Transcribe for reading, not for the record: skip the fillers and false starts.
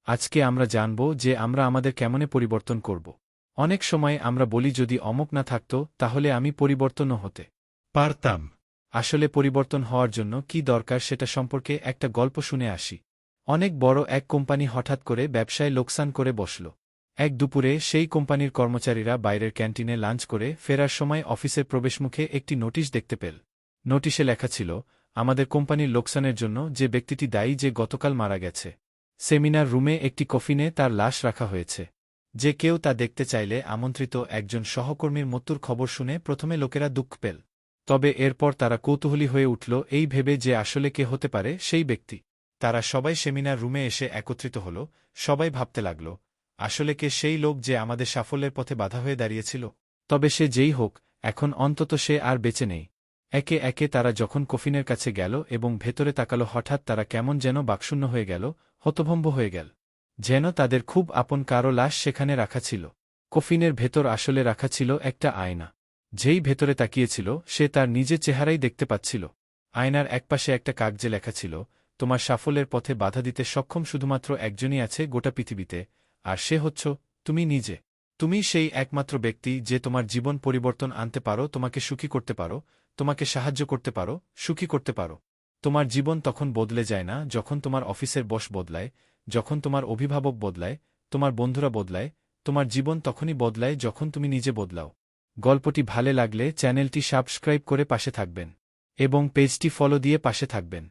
আজকে আমরা জানব যে আমরা আমাদের কেমনে পরিবর্তন করব। অনেক সময় আমরা বলি যদি অমুক না থাকত তাহলে আমি পরিবর্তনও হতে পারতাম। আসলে পরিবর্তন হওয়ার জন্য কি দরকার সেটা সম্পর্কে একটা গল্প শুনে আসি। অনেক বড় এক কোম্পানি হঠাৎ করে ব্যবসায় লোকসান করে বসল। এক দুপুরে সেই কোম্পানির কর্মচারীরা বাইরের ক্যান্টিনে লাঞ্চ করে ফেরার সময় অফিসের প্রবেশমুখে একটি নোটিশ দেখতে পেল। নোটিশে লেখা ছিল, আমাদের কোম্পানির লোকসানের জন্য যে ব্যক্তিটি দায়ী যে গতকাল মারা গেছে। সেমিনার রুমে একটি কফিনে তার লাশ রাখা হয়েছে। যে কেউ তা দেখতে চাইলে আমন্ত্রিত। একজন সহকর্মীর মৃত্যুর খবর শুনে প্রথমে লোকেরা দুঃখ পেল। তবে এরপর তারা কৌতূহলী হয়ে উঠল এই ভেবে যে আসলে কে হতে পারে সেই ব্যক্তি। তারা সবাই সেমিনার রুমে এসে একত্রিত হল। সবাই ভাবতে লাগল, আসলে কে সেই লোক যে আমাদের সাফল্যের পথে বাধা হয়ে দাঁড়িয়েছিল। তবে সে যেই হোক, এখন অন্তত সে আর বেঁচে নেই। একে একে তারা যখন কফিনের কাছে গেল এবং ভেতরে তাকাল, হঠাৎ তারা কেমন যেন বাকশূন্য হয়ে গেল, হতভম্ব হয়ে গেল। যেন তাদের খুব আপন কারো লাশ সেখানে রাখা ছিল। কফিনের ভেতর আসলে রাখা ছিল একটা আয়না। যেই ভেতরে তাকিয়েছিল সে তার নিজের চেহারাই দেখতে পাচ্ছিল। আয়নার একপাশে একটা কাগজে লেখা ছিল, তোমার সাফল্যের পথে বাধা দিতে সক্ষম শুধুমাত্র একজনই আছে গোটা পৃথিবীতে, আর সে হচ্ছ তুমি নিজে। তুমি সেই একমাত্র ব্যক্তি যে তোমার জীবন পরিবর্তন আনতে পারো, তোমাকে সুখী করতে পারো, তোমাকে সাহায্য করতে পারো, সুখী করতে পারো। তোমার জীবন তখন বদলে যায় না যখন তোমার অফিসের বস বদলায়, যখন তোমার অভিভাবক বদলায়, তোমার বন্ধুরা বদলায়। তোমার জীবন তখনই বদলায় যখন তুমি নিজে বদলাও। গল্পটি ভালো লাগলে চ্যানেলটি সাবস্ক্রাইব করে পাশে থাকবেন এবং পেজটি ফলো দিয়ে পাশে থাকবেন।